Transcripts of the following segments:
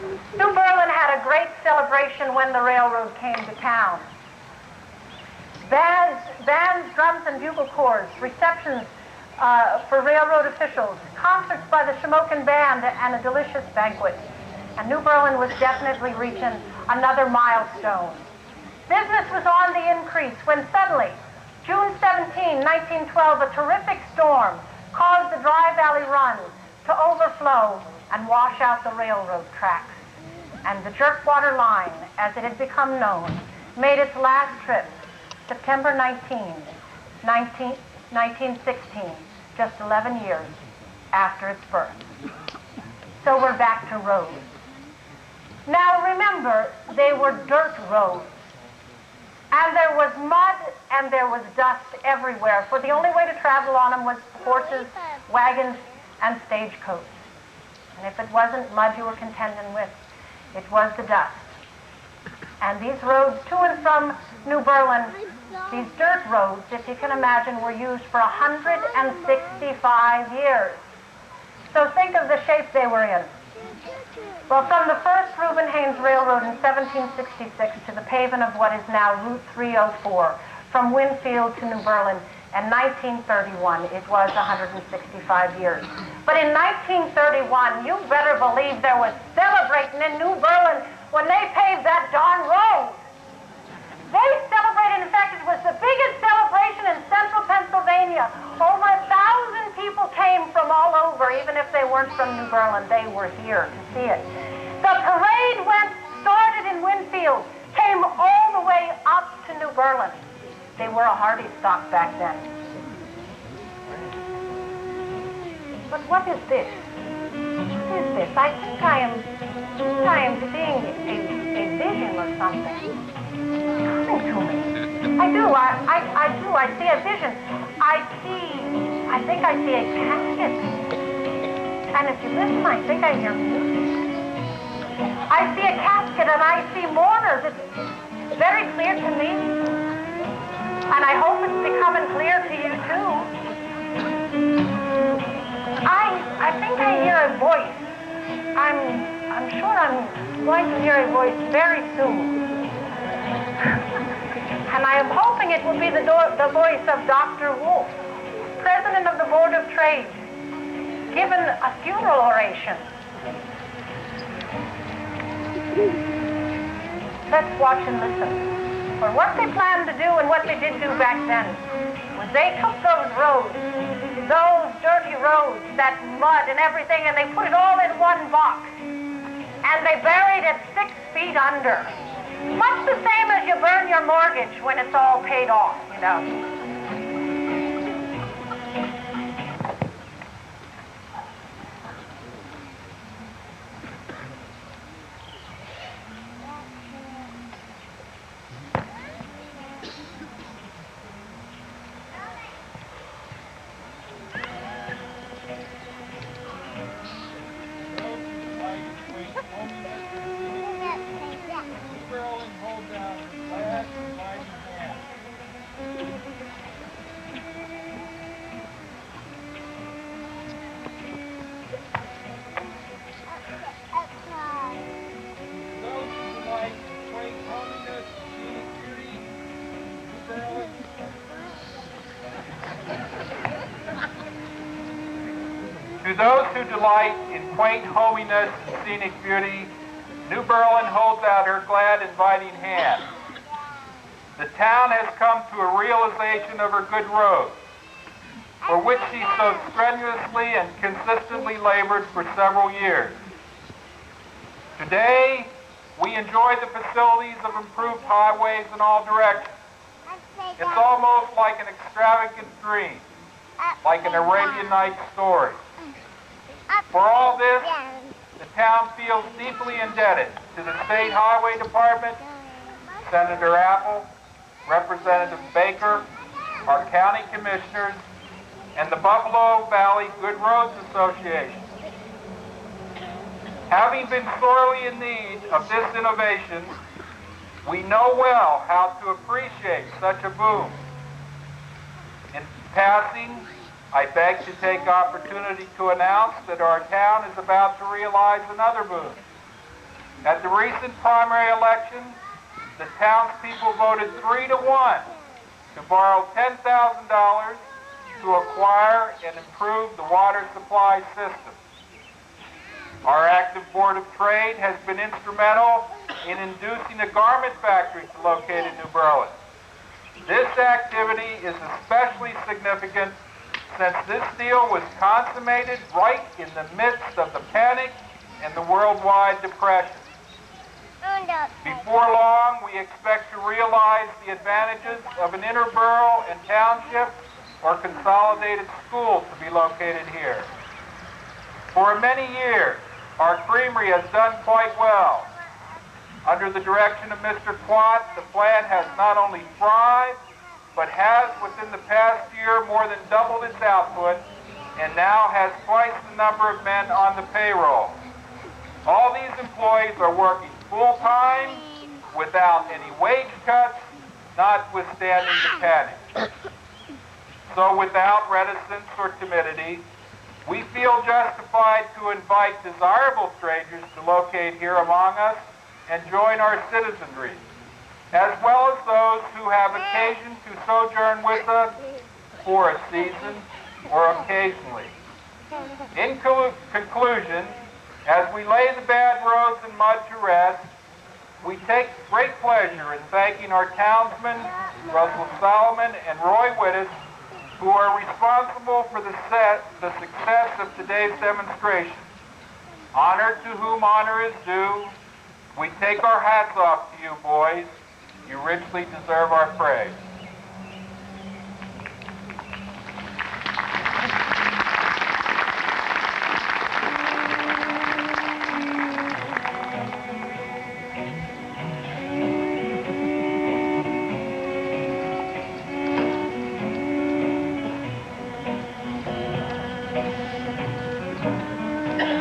New Berlin had a great celebration when the railroad came to town. Bands, drums, and bugle corps, receptions for railroad officials, concerts by the Shamokin Band, and a delicious banquet. And New Berlin was definitely reaching another milestone. Business was on the increase when suddenly, June 17, 1912, a terrific storm caused the Dry Valley Run to overflow and wash out the railroad tracks. And the Jerkwater Line, as it had become known, made its last trip September 1916, just 11 years after its birth. So we're back to roads. Now remember, they were dirt roads. And there was mud and there was dust everywhere, for the only way to travel on them was horses, wagons, and stagecoaches. And if it wasn't mud you were contending with, it was the dust. And these roads to and from New Berlin, these dirt roads, if you can imagine, were used for 165 years. So think of the shape they were in. Well, from the first Reuben Haynes Railroad in 1766 to the paving of what is now Route 304, from Winfield to New Berlin in 1931, it was 165 years. But in 1931, you better believe there was celebrating in New Berlin when they paved that darn road. They celebrated, in fact, it was the biggest celebration in central Pennsylvania. Over 1,000 people came from all over, even if they weren't from New Berlin. They were here to see it. The parade started in Winfield, came all the way up to New Berlin. They were a hardy stock back then. But what is this? What is this? I think I am seeing a vision or something. Coming to me. I do. I see a vision. I think I see a casket. And if you listen, I think I hear music. I see a casket and I see mourners. It's very clear to me. And I hope it's becoming clear to you too. I think I hear a voice. I'm sure I'm going to hear a voice very soon. And I am hoping it will be the voice of Dr. Wolf, President of the Board of Trade, given a funeral oration. Let's watch and listen. For what they planned to do and what they did do back then was they took those roads, those dirty roads, that mud and everything, and they put it all in one box. And they buried it 6 feet under. Much the same as you burn your mortgage when it's all paid off, you know. To those who delight in quaint hominess and scenic beauty, New Berlin holds out her glad, inviting hand. The town has come to a realization of her good roads, for which she so strenuously and consistently labored for several years. Today, we enjoy the facilities of improved highways in all directions. It's almost like an extravagant dream, like an Arabian Nights story. For all this, the town feels deeply indebted to the State Highway Department, Senator Apple, Representative Baker, our county commissioners, and the Buffalo Valley Good Roads Association. Having been sorely in need of this innovation, we know well how to appreciate such a boom. In passing, I beg to take opportunity to announce that our town is about to realize another boom. At the recent primary election, the townspeople voted 3-1 to borrow $10,000 to acquire and improve the water supply system. Our active Board of Trade has been instrumental in inducing a garment factory to locate in New Berlin. This activity is especially significant since this deal was consummated right in the midst of the panic and the worldwide depression. Before long, we expect to realize the advantages of an interborough and township or consolidated school to be located here. For many years, our creamery has done quite well. Under the direction of Mr. Quat, the plant has not only thrived, but has within the past year more than doubled its output and now has twice the number of men on the payroll. All these employees are working full-time without any wage cuts, notwithstanding the panic. So without reticence or timidity, we feel justified to invite desirable strangers to locate here among us and join our citizenry, as well as those who have occasion to sojourn with us for a season or occasionally. In conclusion, as we lay the bad roads and mud to rest, we take great pleasure in thanking our townsmen, Russell Solomon and Roy Wittes, who are responsible for the success of today's demonstration. Honor to whom honor is due. We take our hats off to you, boys. You richly deserve our praise.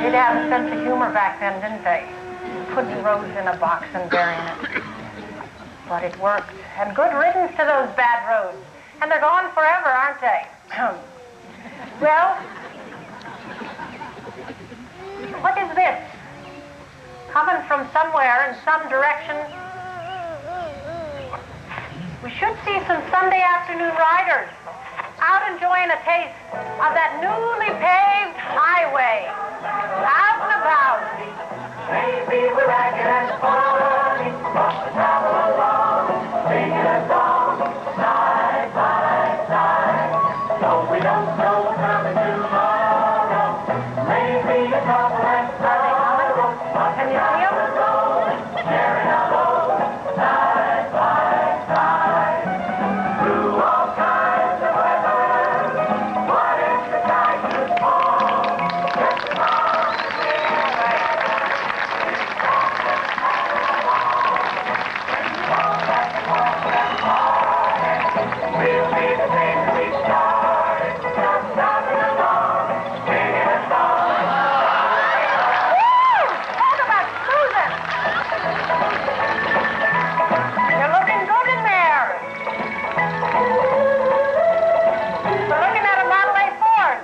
They'd have a sense of humor back then, didn't they? Putting rose in a box and burying it. But it worked. And good riddance to those bad roads. And they're gone forever, aren't they? Well, what is this? Coming from somewhere in some direction. We should see some Sunday afternoon riders out enjoying a taste of that newly paved highway. Out and about. Maybe we're ragged and funny, but we travel along, singing a song, side by side. Though we don't know what's coming tomorrow, maybe a couple and sorrow, but Can you see them? sharing a load, side by side. Through all kinds of weather, what if the sky should fall? Just as long as we'll be the same we started, just stopping along, singing a song. Woo! Talk about cruising. You're looking good in there. We're looking at a Model A Ford.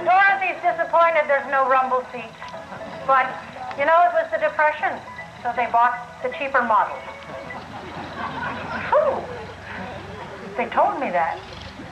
Dorothy's disappointed there's no rumble seats. But, you know, it was the Depression, so they bought the cheaper model. Whew. They told me that.